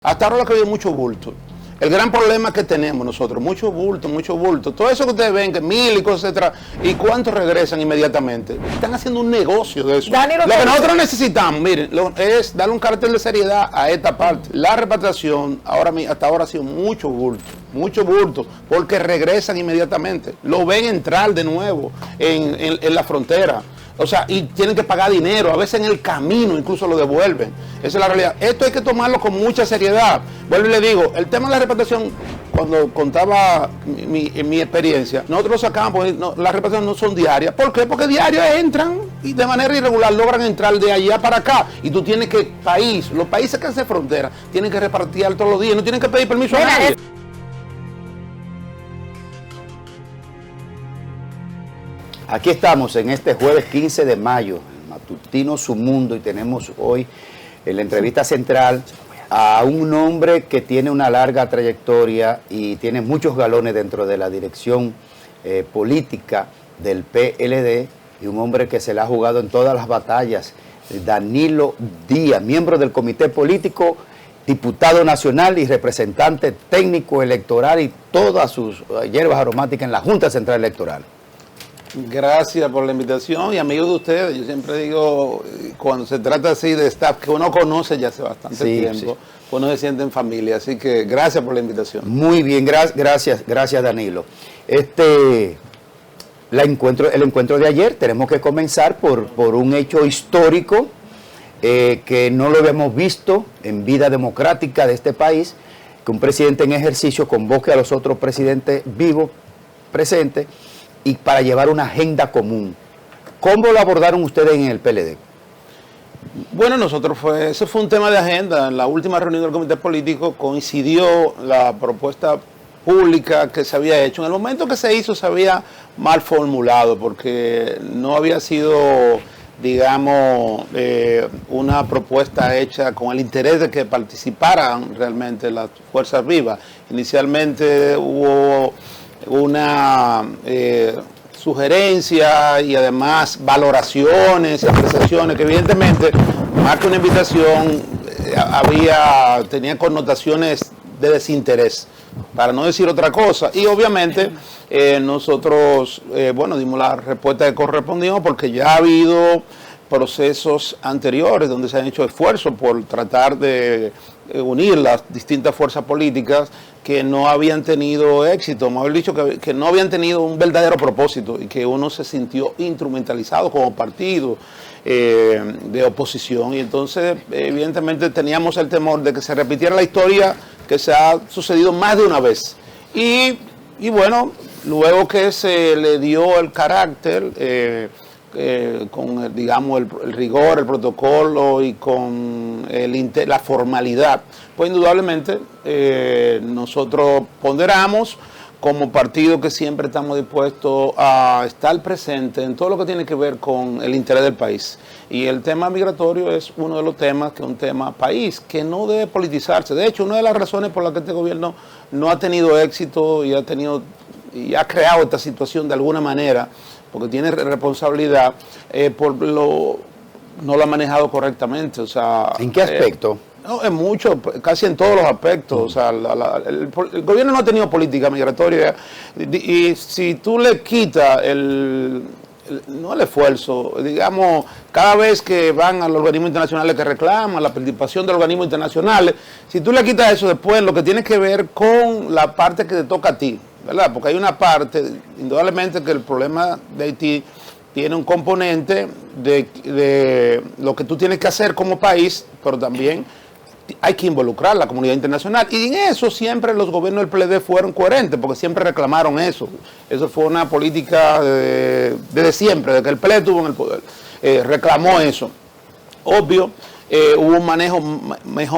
Hasta ahora lo que hay es mucho bulto. El gran problema que tenemos nosotros, mucho bulto, mucho bulto. Todo eso que ustedes ven, que 1000 y cosas, etcétera, ¿y cuántos regresan inmediatamente? Están haciendo un negocio de eso. Dani, lo que nosotros necesitamos, miren, es darle un carácter de seriedad a esta parte. La repatriación hasta ahora ha sido mucho bulto, porque regresan inmediatamente. Lo ven entrar de nuevo en la frontera. O sea, y tienen que pagar dinero, a veces en el camino incluso lo devuelven. Esa es la realidad. Esto hay que tomarlo con mucha seriedad. Vuelvo y le digo, el tema de la repatriación, cuando contaba mi experiencia, nosotros lo sacamos, porque las repatriaciones no son diarias. ¿Por qué? Porque diarias entran y de manera irregular logran entrar de allá para acá. Y tú tienes que, los países que hacen frontera, tienen que repartir todos los días, no tienen que pedir permiso a nadie. Aquí estamos en este jueves 15 de mayo, el matutino Su Mundo, y tenemos hoy en la entrevista central a un hombre que tiene una larga trayectoria y tiene muchos galones dentro de la dirección política del PLD, y un hombre que se la ha jugado en todas las batallas, Danilo Díaz, miembro del Comité Político, diputado nacional y representante técnico electoral y todas sus hierbas aromáticas en la Junta Central Electoral. Gracias por la invitación y amigos de ustedes. Yo siempre digo, cuando se trata así de staff que uno conoce ya hace bastante tiempo, uno se siente en familia. Así que gracias por la invitación. Muy bien, gracias Danilo. El encuentro de ayer tenemos que comenzar por un hecho histórico que no lo habíamos visto en vida democrática de este país, que un presidente en ejercicio convoque a los otros presidentes vivos presentes y para llevar una agenda común. ¿Cómo lo abordaron ustedes en el PLD? Bueno, ese fue un tema de agenda. En la última reunión del Comité Político coincidió la propuesta pública que se había hecho. En el momento que se hizo se había mal formulado porque no había sido, digamos, una propuesta hecha con el interés de que participaran realmente las fuerzas vivas. Inicialmente hubo una sugerencia y además valoraciones, apreciaciones que evidentemente más que una invitación tenía connotaciones de desinterés, para no decir otra cosa, y obviamente nosotros dimos la respuesta que correspondía porque ya ha habido procesos anteriores donde se han hecho esfuerzos por tratar de unir las distintas fuerzas políticas que no habían tenido éxito, me habían dicho que no habían tenido un verdadero propósito y que uno se sintió instrumentalizado como partido de oposición, y entonces evidentemente teníamos el temor de que se repitiera la historia que se ha sucedido más de una vez. Y bueno, luego que se le dio el carácter con el rigor, el protocolo y con la formalidad, pues indudablemente nosotros ponderamos como partido que siempre estamos dispuestos a estar presentes en todo lo que tiene que ver con el interés del país. Y el tema migratorio es uno de los temas que es un tema país, que no debe politizarse. De hecho, una de las razones por las que este gobierno no ha tenido éxito y ha creado esta situación de alguna manera, porque tiene responsabilidad, no lo ha manejado correctamente. O sea, ¿en qué aspecto? No, en mucho, casi en todos los aspectos. O sea, el gobierno no ha tenido política migratoria, y si tú le quitas no el esfuerzo, digamos, cada vez que van a los organismos internacionales que reclaman la participación de los organismos internacionales, si tú le quitas eso, después lo que tiene que ver con la parte que te toca a ti, ¿verdad? Porque hay una parte, indudablemente, que el problema de Haití tiene un componente de lo que tú tienes que hacer como país, pero también hay que involucrar a la comunidad internacional. Y en eso siempre los gobiernos del PLD fueron coherentes, porque siempre reclamaron eso. Eso fue una política desde siempre, desde que el PLD estuvo en el poder. Reclamó eso. Obvio, hubo un manejo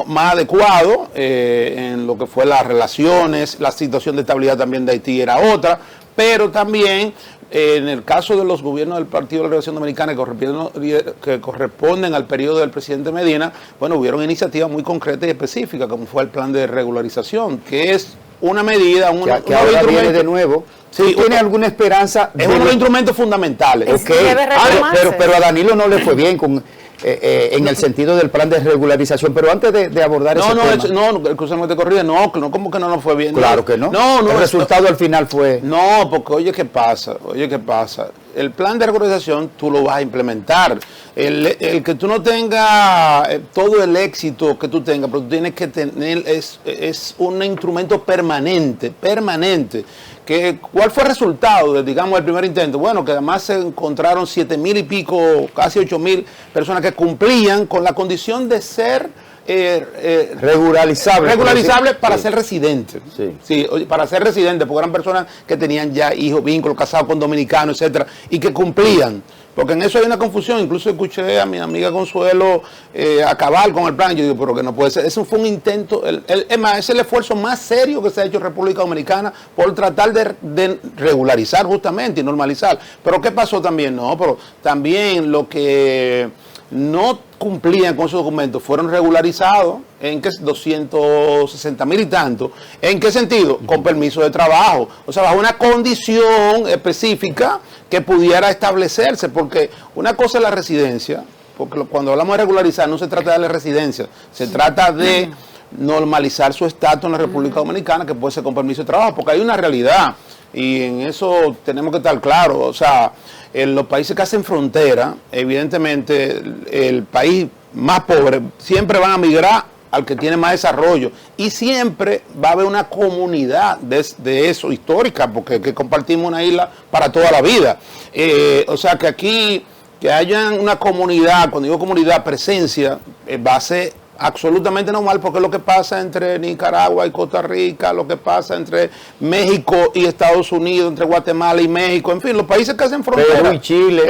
más adecuado en lo que fue las relaciones, la situación de estabilidad también de Haití era otra, pero también en el caso de los gobiernos del Partido de la Liberación Dominicana que corresponden al periodo del presidente Medina, bueno, hubieron iniciativas muy concretas y específicas, como fue el plan de regularización, que es una medida, que ahora viene de nuevo. Sí, ¿tiene alguna esperanza? Es uno de los instrumentos fundamentales. Okay. Pero a Danilo no le fue bien con en el sentido del plan de regularización. Pero antes de abordar ese tema... Escúchame, te corría, como que no nos fue bien. Claro que no. El resultado al final fue... No, porque oye, ¿qué pasa? El plan de regularización tú lo vas a implementar. El que tú no tengas todo el éxito que tú tengas, pero tú tienes que tener, es un instrumento permanente. ¿Cuál fue el resultado del primer intento? Bueno, que además se encontraron 7,000 y pico, casi 8,000 personas que cumplían con la condición de ser regularizable para ser residente. Sí, para ser residente, porque eran personas que tenían ya hijos, vínculos, casados con dominicanos, etcétera, y que cumplían. Porque en eso hay una confusión. Incluso escuché a mi amiga Consuelo acabar con el plan. Yo digo, pero que no puede ser. Eso fue un intento. Es el esfuerzo más serio que se ha hecho en República Dominicana por tratar de regularizar justamente y normalizar. Pero ¿qué pasó también? No, pero también lo que no cumplían con esos documentos fueron regularizados en que 260,000 y tanto. ¿En qué sentido? Con permiso de trabajo. O sea, bajo una condición específica que pudiera establecerse, porque una cosa es la residencia, porque cuando hablamos de regularizar no se trata de la residencia, se trata de normalizar su estatus en la República Dominicana, que puede ser con permiso de trabajo, porque hay una realidad y en eso tenemos que estar claros. O sea, en los países que hacen frontera, evidentemente el país más pobre siempre van a migrar al que tiene más desarrollo, y siempre va a haber una comunidad de eso histórica, porque que compartimos una isla para toda la vida. O sea que aquí, que haya una comunidad, cuando digo comunidad, presencia, va a ser absolutamente normal, porque es lo que pasa entre Nicaragua y Costa Rica, lo que pasa entre México y Estados Unidos, entre Guatemala y México, en fin, los países que hacen frontera. Perú y Chile,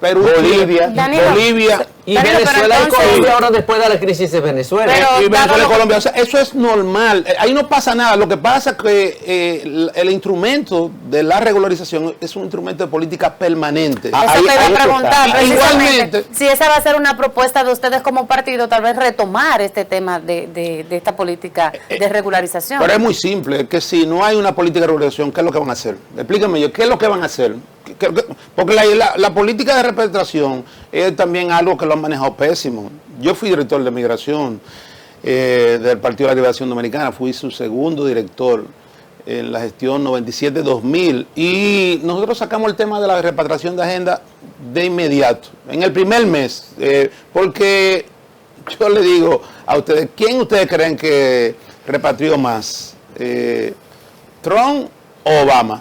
Perú, Bolivia, Bolivia. Y Venezuela y Colombia ahora después de la crisis de Venezuela. Y Venezuela y Colombia. O sea, eso es normal. Ahí no pasa nada. Lo que pasa es que el instrumento de la regularización es un instrumento de política permanente. Eso te iba a preguntar precisamente. Si esa va a ser una propuesta de ustedes como partido, tal vez retomar este tema de esta política de regularización. Pero es muy simple, es que si no hay una política de regularización, ¿qué es lo que van a hacer? Explíquenme yo, ¿qué es lo que van a hacer? Porque la política de repatriación es también algo que lo han manejado pésimo. Yo fui director de migración del Partido de la Liberación Dominicana, fui su segundo director en la gestión 97-2000, y nosotros sacamos el tema de la repatriación de agenda de inmediato, en el primer mes, porque yo le digo a ustedes, ¿quién ustedes creen que repatrió más? ¿Trump o Obama?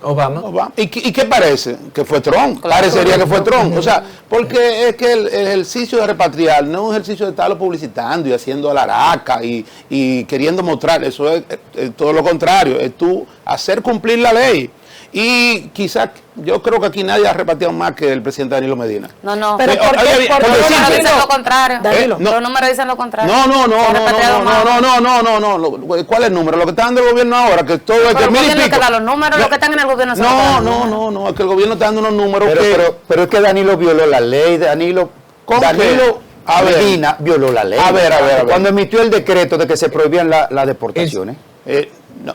Obama. ¿Y qué parece? Que fue Trump. Claro. Parecería que fue Trump. O sea, porque es que el ejercicio de repatriar no es un ejercicio de estarlo publicitando y haciendo alaraca y queriendo mostrar. Eso es todo lo contrario. Es tú hacer cumplir la ley. Y quizás, yo creo que aquí nadie ha repatriado más que el presidente Danilo Medina. No. Pero ¿por qué los números dicen lo contrario? Los números dicen lo contrario. No. ¿Cuál es el número? Lo que está dando el gobierno ahora, que todo es que mil y pico. Los números, lo que están en el gobierno son No, es que el gobierno está dando unos números pero es que Danilo violó la ley, Danilo Medina violó la ley. A ver. Cuando emitió el decreto de que se prohibían las deportaciones.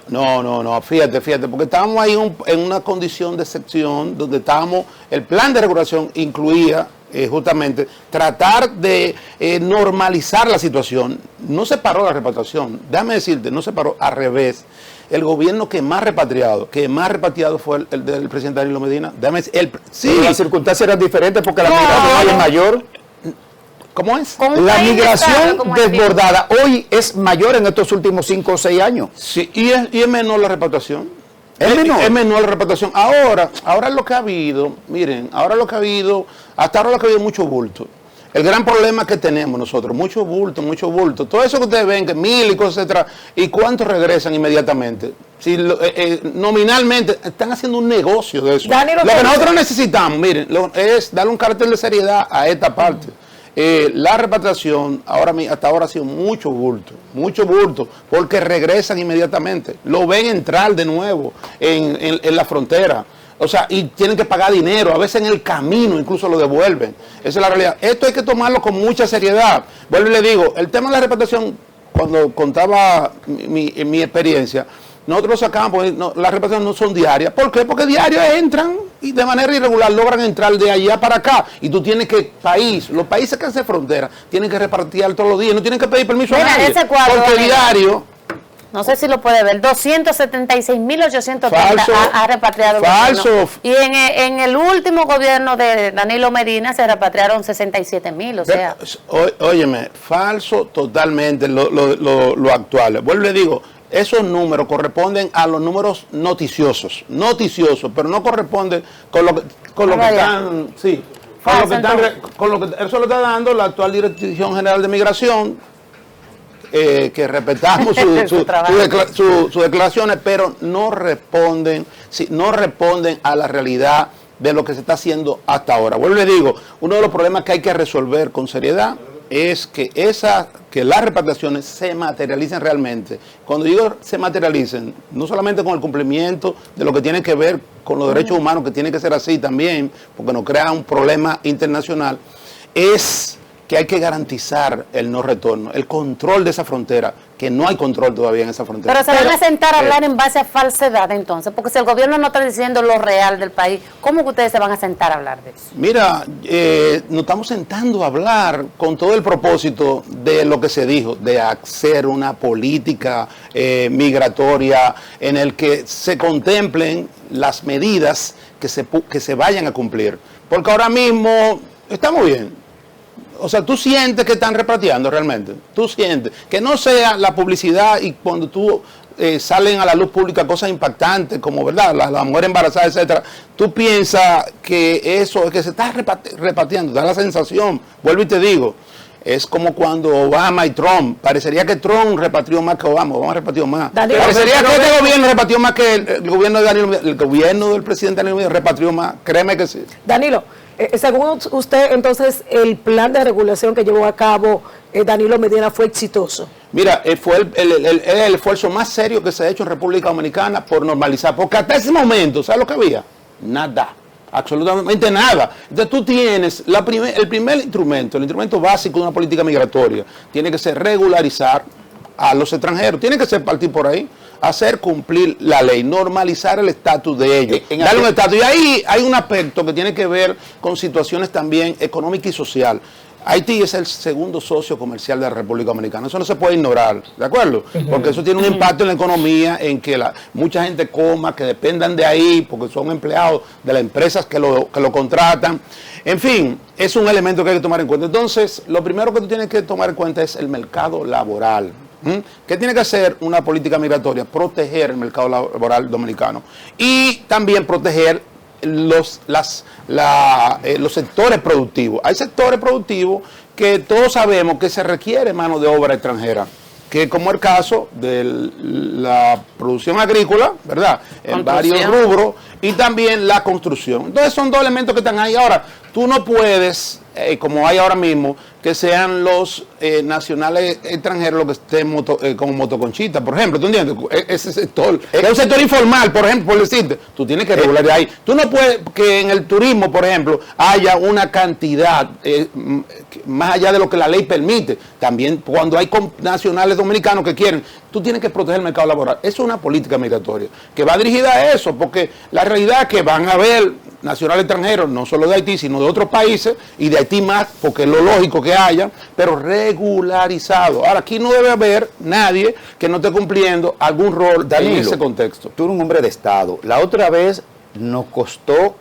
No, fíjate, porque estábamos ahí en una condición de excepción donde estábamos, el plan de regulación incluía justamente tratar de normalizar la situación. No se paró la repatriación, déjame decirte, no se paró, al revés. El gobierno que más repatriado fue el del presidente Danilo Medina. Sí. Las circunstancias eran diferentes porque la migración es mayor. ¿Cómo es? La migración desbordada hoy es mayor en estos últimos 5 o 6 años. Sí, y es menor la repatriación. Es menor la repatriación. Ahora lo que ha habido, miren, hasta ahora lo que ha habido mucho bulto. El gran problema que tenemos nosotros, mucho bulto. Todo eso que ustedes ven, que 1,000 y cosas, etcétera, ¿y cuántos regresan inmediatamente? Si nominalmente están haciendo un negocio de eso. Lo que nosotros necesitamos, miren, es darle un carácter de seriedad a esta parte. La repatriación hasta ahora ha sido mucho bulto, porque regresan inmediatamente, lo ven entrar de nuevo en la frontera, o sea, y tienen que pagar dinero, a veces en el camino incluso lo devuelven. Esa es la realidad. Esto hay que tomarlo con mucha seriedad. Vuelvo y le digo, el tema de la repatriación, cuando contaba mi experiencia, nosotros sacamos, las repatriaciones no son diarias. ¿Por qué? Porque diarias entran y de manera irregular logran entrar de allá para acá. Y tú tienes que, los países que hacen frontera, tienen que repartir todos los días, no tienen que pedir permiso a nadie. Ese cuadro, porque diario... No sé si lo puede ver, 276.830 ha repatriado el falso. gobierno. Y en el último gobierno de Danilo Medina se repatriaron 67.000, o sea... Óyeme, falso totalmente lo actual. Vuelvo y le digo, esos números corresponden a los números noticiosos, pero no corresponden con lo que están... Sí, con lo que eso lo está dando la actual Dirección General de Migración, que respetamos sus declaraciones, pero no responden a la realidad de lo que se está haciendo hasta ahora. Vuelvo y digo, uno de los problemas que hay que resolver con seriedad es que las repatriaciones se materialicen realmente. Cuando digo se materialicen, no solamente con el cumplimiento de lo que tiene que ver con los derechos humanos, que tiene que ser así también, porque nos crea un problema internacional, es que hay que garantizar el no retorno, el control de esa frontera, que no hay control todavía en esa frontera. Pero se van a sentar a hablar en base a falsedad entonces, porque si el gobierno no está diciendo lo real del país, ¿cómo que ustedes se van a sentar a hablar de eso? Mira, nos estamos sentando a hablar con todo el propósito de lo que se dijo, de hacer una política migratoria en el que se contemplen las medidas que se vayan a cumplir. Porque ahora mismo estamos bien. O sea, tú sientes que están repatriando realmente. Tú sientes que no sea la publicidad y cuando tú salen a la luz pública cosas impactantes como, ¿verdad? La mujer embarazada, etcétera. Tú piensas que eso, que se está repatriando, da la sensación. Vuelvo y te digo, es como cuando Obama y Trump. Parecería que Trump repatrió más que Obama. Obama repatrió más. Parecería que este gobierno repatrió más que el gobierno de Danilo. El gobierno del presidente Danilo repatrió más. Créeme que sí. Danilo, según usted, entonces, el plan de regulación que llevó a cabo Danilo Medina fue exitoso. Mira, fue el esfuerzo más serio que se ha hecho en República Dominicana por normalizar. Porque hasta ese momento, ¿sabes lo que había? Nada. Absolutamente nada. Entonces tú tienes el primer instrumento, el instrumento básico de una política migratoria, tiene que ser regularizar a los extranjeros. Tiene que ser partir por ahí, hacer cumplir la ley, normalizar el estatus de ellos, darle un estatus. Y ahí hay un aspecto que tiene que ver con situaciones también económica y social. Haití es el segundo socio comercial de la República Dominicana. Eso no se puede ignorar, ¿de acuerdo? Porque eso tiene un impacto en la economía, en que mucha gente coma, que dependan de ahí, porque son empleados de las empresas que lo contratan. En fin, es un elemento que hay que tomar en cuenta. Entonces, lo primero que tú tienes que tomar en cuenta es el mercado laboral. ¿Qué tiene que hacer una política migratoria? Proteger el mercado laboral dominicano y también proteger los sectores productivos. Hay sectores productivos que todos sabemos que se requiere mano de obra extranjera, que como el caso de la producción agrícola, ¿verdad? En varios rubros, y también la construcción. Entonces son dos elementos que están ahí. Ahora, tú no puedes, como hay ahora mismo, que sean los nacionales extranjeros los que estén como motoconchita, por ejemplo, ¿tú entiendes? Ese sector, es un sector informal, por ejemplo, por decirte, tú tienes que regular de ahí. Tú no puedes que en el turismo, por ejemplo, haya una cantidad más allá de lo que la ley permite. También cuando hay nacionales dominicanos que quieren, tú tienes que proteger el mercado laboral. Eso es una política migratoria que va dirigida a eso, porque la realidad es que van a haber nacionales extranjeros, no solo de Haití, sino de otros países, y de Haití más, porque es lo lógico que haya, pero regularizado. Ahora, aquí no debe haber nadie que no esté cumpliendo algún rol en ese contexto. Tú eres un hombre de Estado. La otra vez nos costó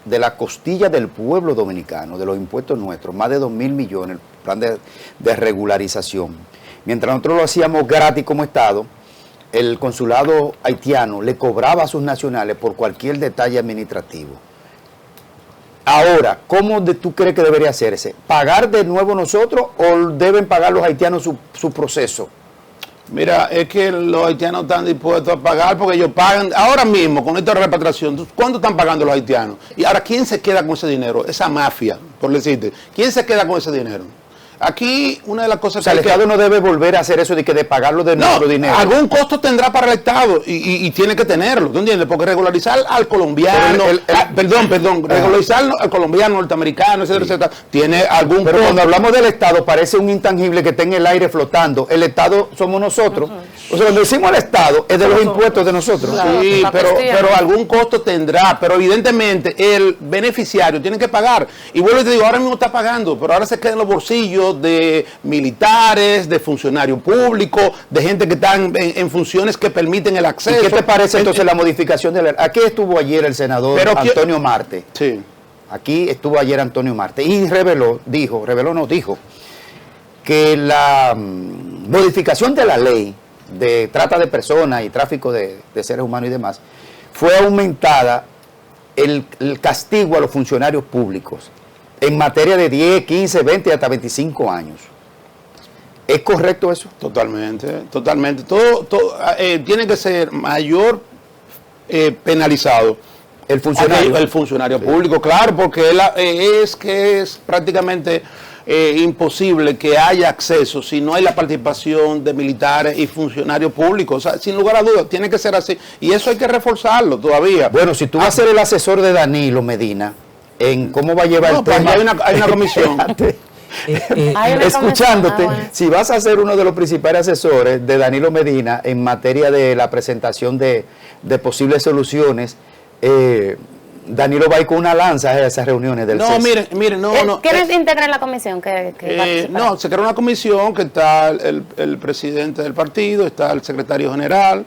de la costilla del pueblo dominicano, de los impuestos nuestros, más de 2.000 millones, el plan de regularización. Mientras nosotros lo hacíamos gratis como Estado, el consulado haitiano le cobraba a sus nacionales por cualquier detalle administrativo. Ahora, ¿cómo tú crees que debería hacerse? ¿Pagar de nuevo nosotros o deben pagar los haitianos su proceso? Mira, es que los haitianos están dispuestos a pagar porque ellos pagan ahora mismo con esta repatriación. ¿Cuánto están pagando los haitianos? Y ahora, ¿quién se queda con ese dinero? Esa mafia, por decirte. ¿Quién se queda con ese dinero? aquí una de las cosas O sea, el Estado no debe volver a hacer eso de que de pagarlo de nuestro dinero. Algún costo tendrá para el Estado y tiene que tenerlo, ¿tú entiendes? Porque regularizar al colombiano, regularizar al colombiano, norteamericano, etcétera, etcétera, tiene algún Pero costo. cuando hablamos del Estado parece un intangible que está en el aire flotando. El Estado somos nosotros. O sea, cuando decimos el Estado es de los impuestos de nosotros. Claro. Sí, La pero cuestión. algún costo tendrá, pero evidentemente el beneficiario tiene que pagar. Y vuelvo y te digo, ahora mismo está pagando, pero ahora se queda en los bolsillos de militares, de funcionarios públicos, de gente que están en funciones que permiten el ¿Y acceso. qué te parece entonces la modificación de la... Aquí estuvo ayer el senador Pero Antonio Marte. Sí. Aquí estuvo ayer Antonio Marte y reveló que la modificación de la ley de trata de personas y tráfico de seres humanos y demás, fue aumentada el castigo a los funcionarios públicos en materia de 10, 15, 20 hasta 25 años. ¿Es correcto eso? Totalmente, totalmente. Todo tiene que ser mayor penalizado. El funcionario. El funcionario público, claro, porque es prácticamente imposible que haya acceso si no hay la participación de militares y funcionarios públicos. O sea, sin lugar a dudas, tiene que ser así. Y eso hay que reforzarlo todavía. Bueno, si tú vas a ser el asesor de Danilo Medina, en cómo va a llevar el pues tema... hay una comisión. Hay una Escuchándote, comisión, bueno. si vas a ser uno de los principales asesores de Danilo Medina en materia de la presentación de posibles soluciones, Danilo va a ir con una lanza a esas reuniones del No, CES. miren, no. ¿Quiénes integran la comisión que participa? No, se creó una comisión que está el presidente del partido, está el secretario general,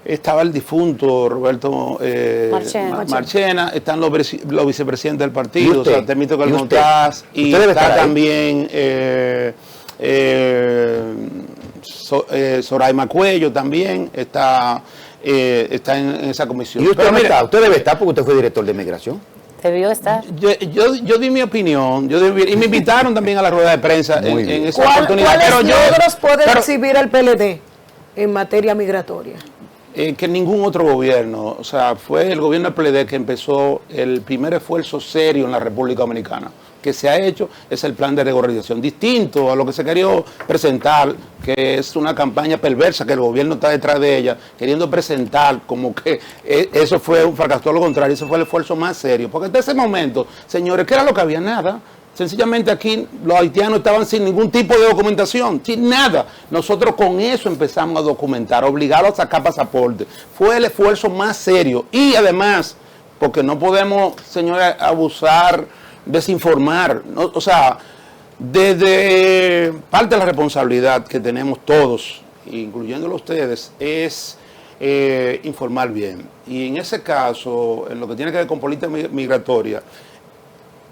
estaba el difunto Roberto Marchena, están los vicepresidentes del partido, o sea, Temito Calmontaz, y está también Soraima Cuello también, está en esa comisión. ¿Y usted no está? Usted debe estar porque usted fue director de migración. Debió estar. Yo di mi opinión, y me invitaron también a la rueda de prensa en esa oportunidad. ¿Cuáles logros puede recibir el PLD en materia migratoria? Que ningún otro gobierno, o sea, fue el gobierno del PLD que empezó el primer esfuerzo serio en la República Dominicana que se ha hecho, es el plan de regularización, distinto a lo que se quería presentar, que es una campaña perversa, que el gobierno está detrás de ella, queriendo presentar como que eso fue un fracaso. Todo lo contrario, eso fue el esfuerzo más serio, porque hasta ese momento, señores, ¿qué era lo que había? Nada. Sencillamente aquí los haitianos estaban sin ningún tipo de documentación, sin nada. Nosotros con eso empezamos a documentar, obligados a sacar pasaporte. Fue el esfuerzo más serio. Y además, porque no podemos, señores, abusar, desinformar. ¿No? O sea, desde parte de la responsabilidad que tenemos todos, incluyéndolo ustedes, es informar bien. Y en ese caso, en lo que tiene que ver con política migratoria,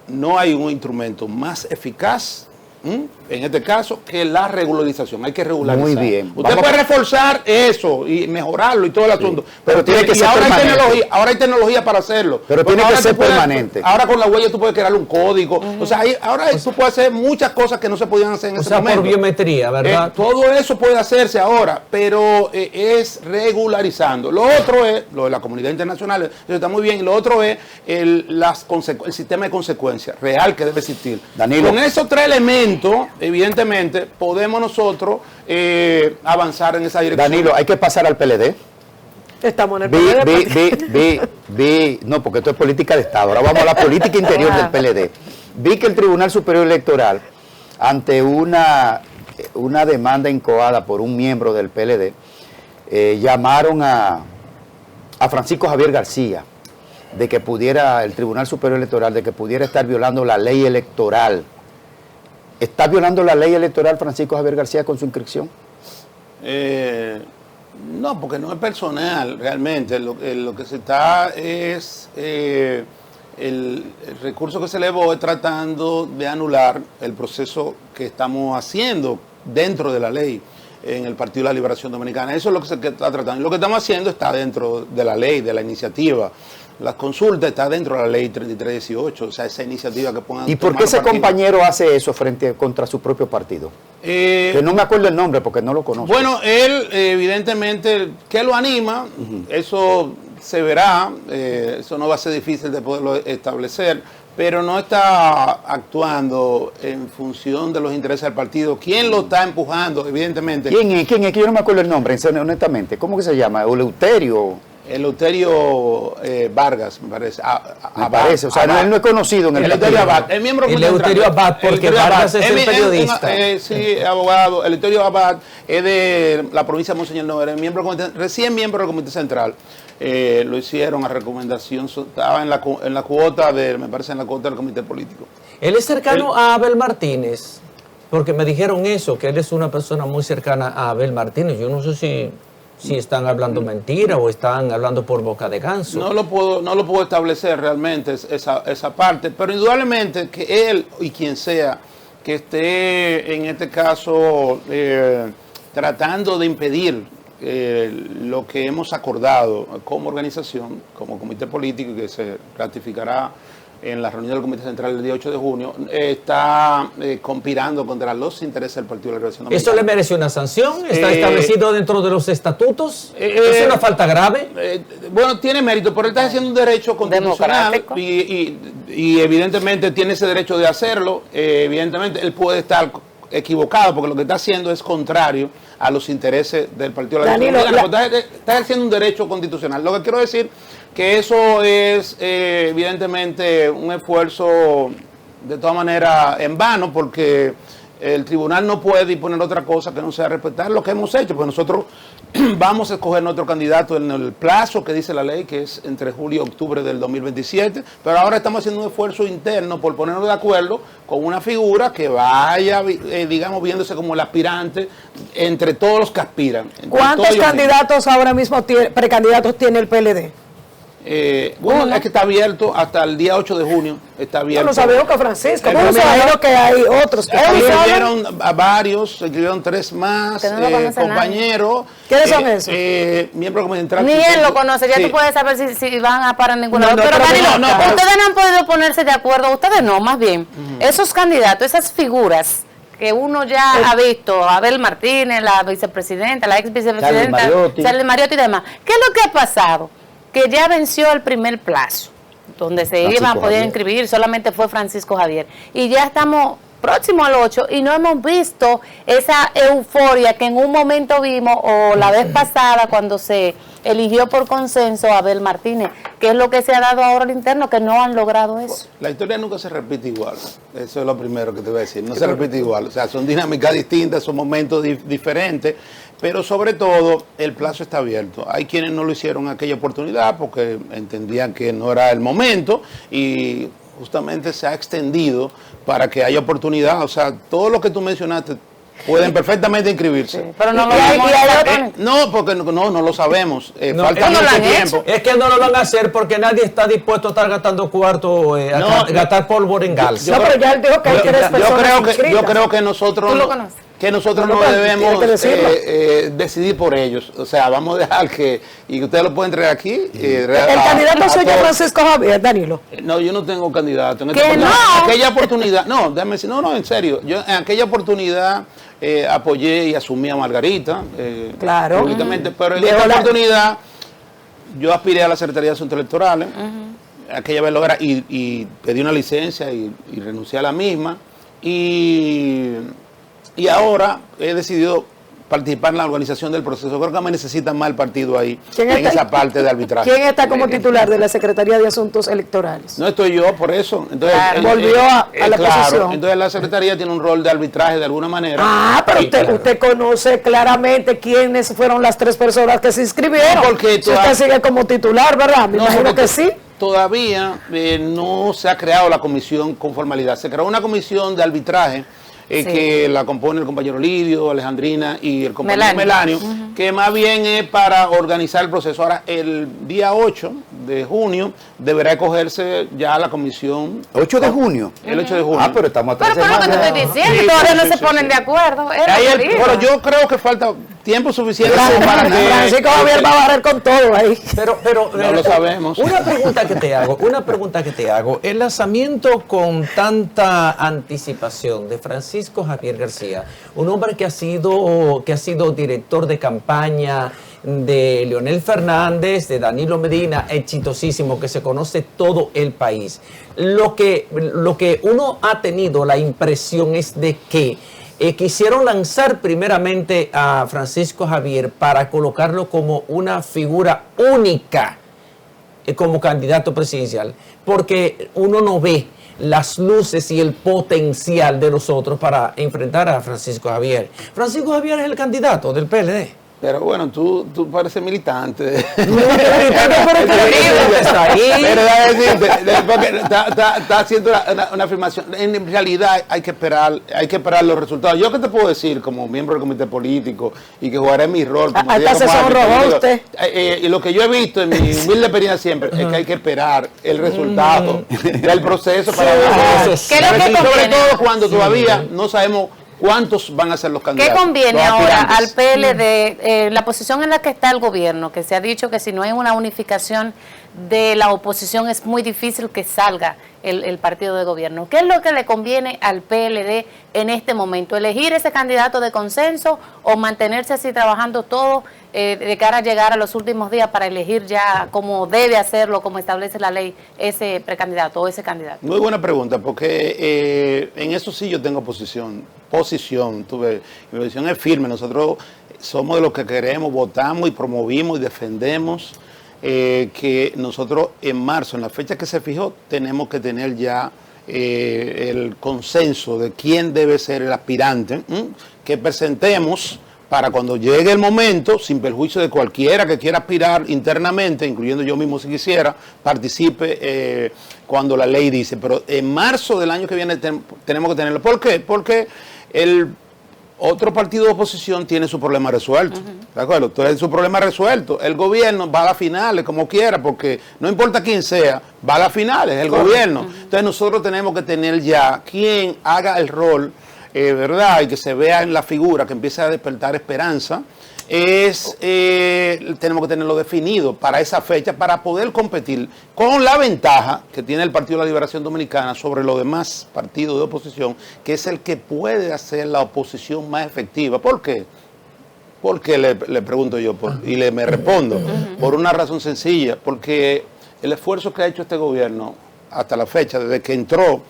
no hay un instrumento más eficaz, en este caso, que la regularización. Hay que regularizar. Muy bien. Usted puede reforzar eso y mejorarlo y todo el asunto. Pero tiene que ser ahora permanente. ahora hay tecnología para hacerlo. Pero Porque tiene que ahora ser tú puedes, permanente. Ahora con la huella tú puedes crear un código. O sea, ahora tú puedes hacer muchas cosas que no se podían hacer en ese momento. por biometría, ¿verdad? Todo eso puede hacerse ahora, pero es regularizando. Lo otro es, lo de la comunidad internacional, eso está muy bien, y lo otro es el sistema de consecuencias real que debe existir. Danilo. Con esos tres elementos, evidentemente, podemos nosotros avanzar en esa dirección. Danilo, hay que pasar al PLD. Estamos en el PLD. No, porque esto es política de Estado. Ahora vamos a la política interior del PLD. Vi que el Tribunal Superior Electoral, ante una demanda incoada por un miembro del PLD, llamaron a Francisco Javier García de que pudiera, el Tribunal Superior Electoral, de que pudiera estar violando la ley electoral. ¿Está violando la ley electoral Francisco Javier García con su inscripción? No, porque no es personal realmente. Lo que se está es el recurso que se elevó es tratando de anular el proceso que estamos haciendo dentro de la ley en el Partido de la Liberación Dominicana. Eso es lo que se está tratando. Y lo que estamos haciendo está dentro de la ley, de la iniciativa. La consulta está dentro de la ley 3318, o sea, esa iniciativa que pongan. ¿Y por qué ese compañero hace eso contra su propio partido? Que no me acuerdo el nombre porque no lo conozco. Bueno, él evidentemente, ¿qué lo anima? Eso se verá, eso no va a ser difícil de poderlo establecer, pero no está actuando en función de los intereses del partido. ¿Quién lo está empujando? Evidentemente. ¿Quién es? Que yo no me acuerdo el nombre, honestamente. ¿Cómo que se llama? ¿Eleuterio? Eleuterio Vargas, me parece. Me parece, o sea, él no es conocido en el Eleuterio partido. Abad, el miembro Eleuterio Abad, porque Eleuterio Vargas Abad, es el periodista. Sí, abogado. Eleuterio Abad es de la provincia de Monseñor Noel, recién miembro del Comité Central. Lo hicieron a recomendación, estaba en la cuota me parece en la cuota del Comité Político. Él es cercano a Abel Martínez, porque me dijeron eso, que él es una persona muy cercana a Abel Martínez. Yo no sé si están hablando mentira o están hablando por boca de ganso. No lo puedo establecer realmente esa parte, pero indudablemente que él y quien sea que esté en este caso tratando de impedir lo que hemos acordado como organización, como comité político, que se ratificará en la reunión del Comité Central el día 8 de junio, está conspirando contra los intereses del Partido de la Liberación Dominicana. ¿Eso le merece una sanción? ¿Está establecido dentro de los estatutos? ¿Es una falta grave? Bueno, tiene mérito, pero él está haciendo un derecho constitucional y evidentemente tiene ese derecho de hacerlo. Evidentemente él puede estar equivocado porque lo que está haciendo es contrario a los intereses del Partido de la Liberación Dominicana. Está haciendo un derecho constitucional. Lo que quiero decir que eso es evidentemente un esfuerzo de todas maneras en vano, porque el tribunal no puede disponer otra cosa que no sea respetar lo que hemos hecho, pues nosotros vamos a escoger nuestro candidato en el plazo que dice la ley, que es entre julio y octubre del 2027, pero ahora estamos haciendo un esfuerzo interno por ponernos de acuerdo con una figura que vaya, digamos, viéndose como el aspirante entre todos los que aspiran. ¿Cuántos candidatos ahora mismo, precandidatos tiene el PLD? Bueno, es que está abierto hasta el día 8 de junio. Está abierto. No lo sabemos que Francisco, pero me imagino que hay otros que se inscribieron a varios, se inscribieron 3 más compañeros. ¿Quiénes son esos? Miembros como Central. Ni él lo conoce, ya tú puedes saber si van a parar ninguna. No, pero Danilo, pero ustedes no han podido ponerse de acuerdo, ustedes no, más bien. Esos candidatos, esas figuras que uno ya ha visto, Abel Martínez, la vicepresidenta, la ex vicepresidenta, Charles Mariotti y demás. ¿Qué es lo que ha pasado? Que ya venció el primer plazo, donde se iban a poder inscribir, solamente fue Francisco Javier. Y ya estamos próximos al 8 y no hemos visto esa euforia que en un momento vimos, o la vez pasada cuando se eligió por consenso a Abel Martínez, que es lo que se ha dado ahora al interno, que no han logrado eso. La historia nunca se repite igual, eso es lo primero que te voy a decir, no se repite igual, o sea, son dinámicas distintas, son momentos diferentes, pero sobre todo el plazo está abierto. Hay quienes no lo hicieron en aquella oportunidad porque entendían que no era el momento y justamente se ha extendido para que haya oportunidad, o sea, todo lo que tú mencionaste pueden perfectamente inscribirse. Sí, pero no lo vamos no, porque no lo sabemos. Falta mucho tiempo. Es que no lo van a hacer porque nadie está dispuesto a estar gastando cuarto, gastar pólvora en gal. No, pero ya él dijo que hay 3 personas yo creo que nosotros no debemos decidir por ellos. O sea, vamos a dejar y ustedes lo pueden traer aquí. El candidato soy yo, Francisco Javier, Danilo. No, yo no tengo candidato. En aquella oportunidad, déjame decir, en serio, yo en aquella oportunidad apoyé y asumí a Margarita claro, públicamente, pero en esta oportunidad yo aspiré a la Secretaría de Asuntos Electorales, aquella vez lo era, y pedí una licencia y renuncié a la misma, y ahora he decidido participar en la organización del proceso. Creo que me necesita más el partido ahí, en esa parte de arbitraje. ¿Quién está como titular de la Secretaría de Asuntos Electorales? No estoy yo, por eso. Entonces, volvió a la posición. Entonces la Secretaría tiene un rol de arbitraje de alguna manera. Pero usted conoce claramente quiénes fueron las 3 personas que se inscribieron. Porque si usted sigue como titular, ¿verdad? Me imagino que sí. Todavía no se ha creado la comisión con formalidad. Se creó una comisión de arbitraje que la compone el compañero Lidio, Alejandrina y el compañero Melanio, que más bien es para organizar el proceso. Ahora, el día 8 de junio deberá escogerse ya la comisión. ¿8 de junio? El 8 de junio. Pero estamos a 3 semanas. Pero lo que te estoy diciendo, todavía no se ponen de acuerdo. Pero yo creo que falta tiempo suficiente para que Francisco Javier va a barrer con todo ahí. Pero no lo sabemos. Una pregunta que te hago. El lanzamiento con tanta anticipación de Francisco Javier García, un hombre que ha sido director de campaña, de Leonel Fernández, de Danilo Medina, exitosísimo, que se conoce todo el país. Lo que uno ha tenido la impresión es de que quisieron lanzar primeramente a Francisco Javier para colocarlo como una figura única como candidato presidencial, porque uno no ve las luces y el potencial de los otros para enfrentar a Francisco Javier. Francisco Javier es el candidato del PLD. Pero bueno, tú pareces militante. Está haciendo una afirmación. En realidad hay que esperar los resultados. Yo qué te puedo decir como miembro del comité político y que jugaré mi rol. Hasta se sonrojó usted. Y lo que yo he visto en mi humilde experiencia siempre es que hay que esperar el resultado del proceso para ver. Sobre todo cuando todavía no sabemos ¿cuántos van a ser los candidatos? ¿Qué conviene ahora al PLD, la posición en la que está el gobierno, que se ha dicho que si no hay una unificación de la oposición es muy difícil que salga el partido de gobierno? ¿Qué es lo que le conviene al PLD en este momento? ¿Elegir ese candidato de consenso o mantenerse así trabajando todo de cara a llegar a los últimos días para elegir ya como debe hacerlo, como establece la ley, ese precandidato o ese candidato? Muy buena pregunta, porque en eso sí yo tengo posición, mi posición es firme. Nosotros somos de los que queremos, votamos y promovimos y defendemos que nosotros en marzo, en la fecha que se fijó, tenemos que tener ya el consenso de quién debe ser el aspirante que presentemos para cuando llegue el momento, sin perjuicio de cualquiera que quiera aspirar internamente, incluyendo yo mismo si quisiera, participe cuando la ley dice. Pero en marzo del año que viene tenemos que tenerlo. ¿Por qué? Porque el otro partido de oposición tiene su problema resuelto. ¿De acuerdo? Entonces, su problema resuelto. El gobierno va a las finales como quiera, porque no importa quién sea, va a las finales, el gobierno. Entonces, nosotros tenemos que tener ya quien haga el rol, ¿verdad? Y que se vea en la figura, que empiece a despertar esperanza. Tenemos que tenerlo definido para esa fecha, para poder competir con la ventaja que tiene el Partido de la Liberación Dominicana sobre los demás partidos de oposición, que es el que puede hacer la oposición más efectiva. ¿Por qué? Porque le pregunto yo me respondo, por una razón sencilla, porque el esfuerzo que ha hecho este gobierno hasta la fecha, desde que entró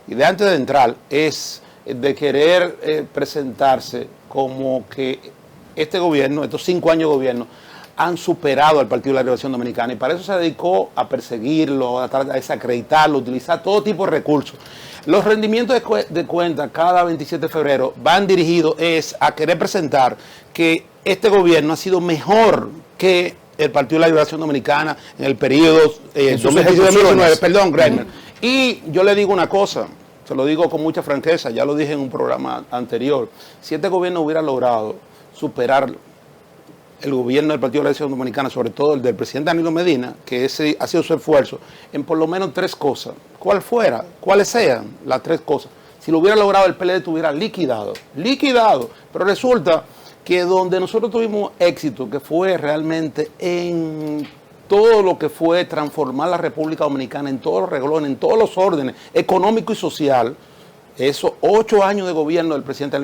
y de antes de entrar, es de querer presentarse como que este gobierno, estos 5 años de gobierno, han superado al Partido de la Liberación Dominicana y para eso se dedicó a perseguirlo, a desacreditarlo, a utilizar todo tipo de recursos. Los rendimientos de cuenta cada 27 de febrero van dirigidos a querer presentar que este gobierno ha sido mejor que el Partido de la Liberación Dominicana en el periodo 2019, perdón, Greiner. Y yo le digo una cosa, se lo digo con mucha franqueza, ya lo dije en un programa anterior, si este gobierno hubiera logrado superar el gobierno del Partido de la Liberación Dominicana, sobre todo el del presidente Danilo Medina, que ese ha sido su esfuerzo, en por lo menos 3 cosas, cuáles sean las 3 cosas, si lo hubiera logrado el PLD estuviera liquidado, pero resulta que donde nosotros tuvimos éxito, que fue realmente en todo lo que fue transformar la República Dominicana en todos los renglones, en todos los órdenes, económico y social, esos 8 años de gobierno del presidente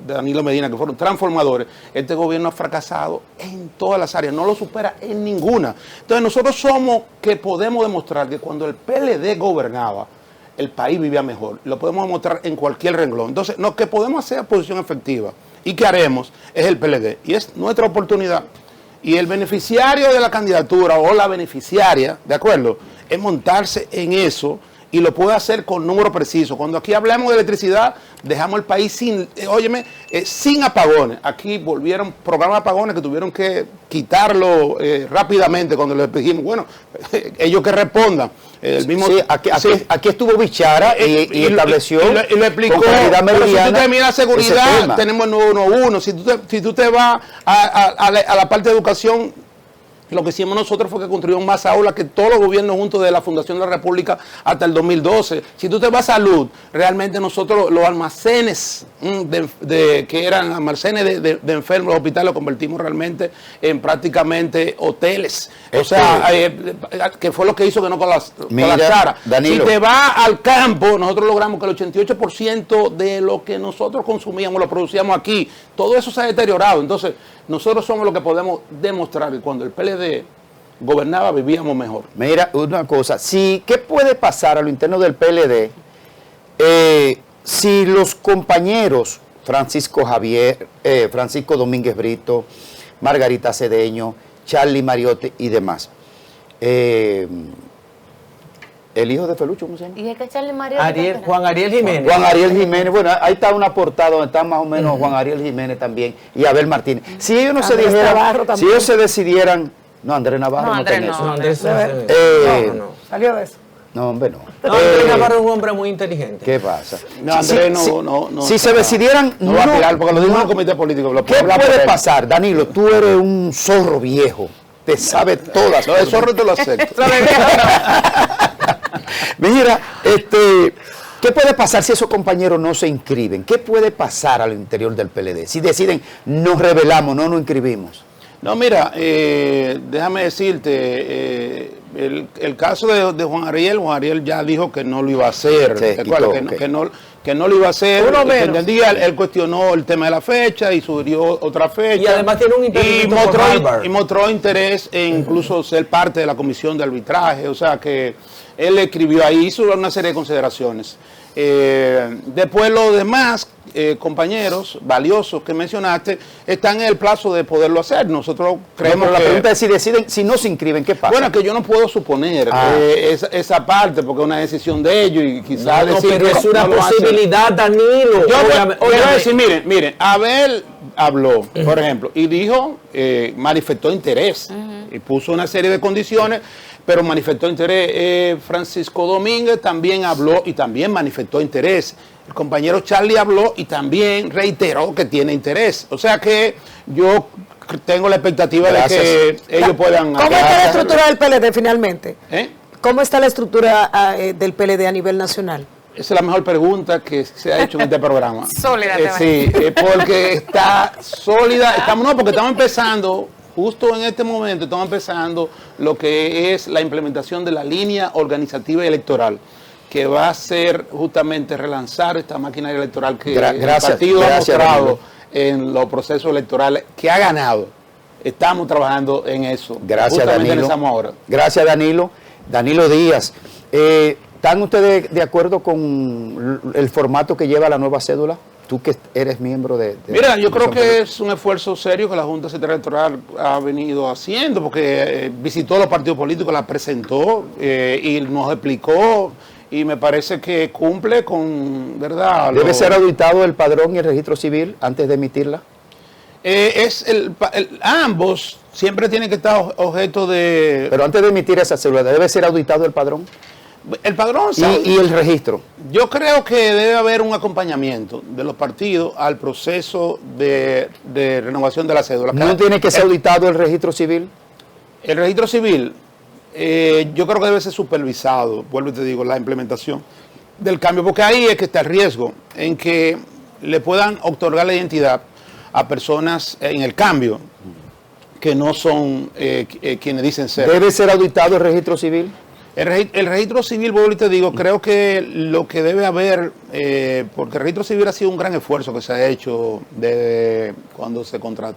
Danilo Medina, que fueron transformadores, este gobierno ha fracasado en todas las áreas, no lo supera en ninguna. Entonces nosotros somos que podemos demostrar que cuando el PLD gobernaba, el país vivía mejor. Lo podemos demostrar en cualquier renglón. Entonces, lo que podemos hacer oposición efectiva y que haremos es el PLD. Y es nuestra oportunidad. Y el beneficiario de la candidatura o la beneficiaria, ¿de acuerdo?, es montarse en eso y lo puede hacer con números precisos. Cuando aquí hablamos de electricidad, dejamos el país sin apagones. Aquí volvieron programas de apagones que tuvieron que quitarlo rápidamente cuando les dijimos, bueno, ellos que respondan. El mismo, sí, aquí estuvo Bichara y estableció y lo explicó. Pero si tú te miras seguridad, tenemos el 911. Si tú te vas a la parte de educación, lo que hicimos nosotros fue que construimos más aulas que todos los gobiernos juntos de la Fundación de la República hasta el 2012. Si tú te vas a salud, realmente nosotros los almacenes que eran almacenes de enfermos, los hospitales, los convertimos realmente en prácticamente hoteles. O sea, que fue lo que hizo que no colapsara. Si te vas al campo, nosotros logramos que el 88% de lo que nosotros consumíamos lo producíamos aquí. Todo eso se ha deteriorado. Entonces, nosotros somos los que podemos demostrar que cuando el PLD gobernaba vivíamos mejor. Mira, una cosa, ¿qué puede pasar a lo interno del PLD si los compañeros Francisco Domínguez Brito, Margarita Cedeño, Charlie Mariotti y demás? El hijo de Felucho, ¿cómo se llama? ¿Y es que Charlie Mariotti? Juan Ariel Jiménez. Juan Ariel Jiménez, bueno, ahí está una portada donde está más o menos Juan Ariel Jiménez también y Abel Martínez. Si ellos no se dijeran, si ellos se decidieran, no, Andrés Navarro no, Andrés está en eso. No, Andrés no. Salió de eso. No, hombre, no. No, Andrés Navarro es un hombre muy inteligente. ¿Qué pasa? No, Andrés no. Si se decidieran, no va a aspirar, porque lo dijo en el comité político. ¿Qué puede pasar, Danilo? Tú eres un zorro viejo, te sabes todas. Lo de zorro te lo acepto. Mira, ¿qué puede pasar si esos compañeros no se inscriben? ¿Qué puede pasar al interior del PLD? Si deciden, nos rebelamos, no nos inscribimos. No, mira, déjame decirte, el caso de Juan Ariel ya dijo que no lo iba a hacer. Sí, que no lo iba a hacer. Uno menos. Entendía, él cuestionó el tema de la fecha y sugirió otra fecha. Y además tiene un impedimento por Harvard. Y mostró interés en incluso ser parte de la comisión de arbitraje. O sea que él escribió ahí, hizo una serie de consideraciones. Después los demás compañeros valiosos que mencionaste están en el plazo de poderlo hacer. Nosotros creemos La que... pregunta es si deciden, si no se inscriben, ¿qué pasa? Bueno, que yo no puedo suponer esa parte porque es una decisión de ellos y quizás No, decir pero que es una no lo hacen. posibilidad, Danilo. Yo voy a decir, miren, Abel habló, por ejemplo, y dijo, manifestó interés y puso una serie de condiciones, pero manifestó interés. Francisco Domínguez también habló y también manifestó interés. El compañero Charlie habló y también reiteró que tiene interés. O sea que yo tengo la expectativa de que ellos puedan... ¿Cómo está la estructura del PLD finalmente? ¿Eh? ¿Cómo está la estructura del PLD a nivel nacional? Esa es la mejor pregunta que se ha hecho en este programa. Sólida. Sí, porque está sólida. Porque estamos empezando, justo en este momento, estamos empezando lo que es la implementación de la línea organizativa y electoral, que va a ser justamente relanzar esta maquinaria electoral que el partido ha mostrado en los procesos electorales, que ha ganado. Estamos trabajando en eso. Gracias, Danilo. Ahora. Gracias, Danilo. Danilo Díaz. ¿Están ustedes de acuerdo con el formato que lleva la nueva cédula? Tú que eres miembro de Mira, yo creo que es un esfuerzo serio que la Junta Central Electoral ha venido haciendo, porque visitó los partidos políticos, la presentó y nos explicó, y me parece que cumple con, ¿verdad? ¿Debe ser auditado el padrón y el registro civil antes de emitirla? Ambos siempre tienen que estar objeto de... Pero antes de emitir esa cédula, ¿debe ser auditado el padrón? El padrón y el registro. Yo creo que debe haber un acompañamiento de los partidos al proceso de renovación de la cédula. ¿No tiene que ser auditado el registro civil? El registro civil, yo creo que debe ser supervisado, vuelvo y te digo, la implementación del cambio, porque ahí es que está el riesgo en que le puedan otorgar la identidad a personas en el cambio que no son quienes dicen ser. ¿Debe ser auditado el registro civil? El registro civil, vuelvo y te digo, creo que lo que debe haber, porque el registro civil ha sido un gran esfuerzo que se ha hecho desde cuando se contrató.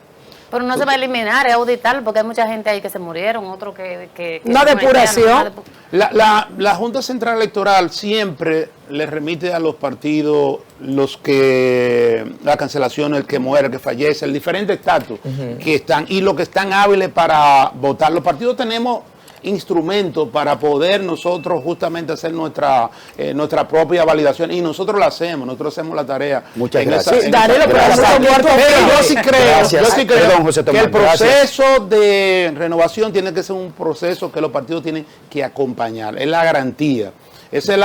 Pero no se va a eliminar, es auditar, porque hay mucha gente ahí que se murieron, otros que una depuración. La Junta Central Electoral siempre le remite a los partidos la cancelación, el que muere, el que fallece, el diferente estatus que están, y los que están hábiles para votar. Los partidos tenemos instrumentos para poder nosotros justamente hacer nuestra propia validación, y nosotros la hacemos, nosotros hacemos la tarea. Muchas gracias. Yo sí creo José Tomás, que el proceso de renovación tiene que ser un proceso que los partidos tienen que acompañar, es la garantía. Esa es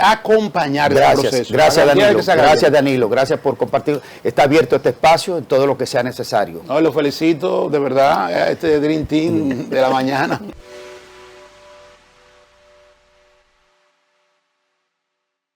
acompañar el proceso. Gracias, Danilo. Gracias, Danilo. Gracias por compartir. Está abierto este espacio en todo lo que sea necesario. No, lo felicito, de verdad, a este Dream Team de la mañana.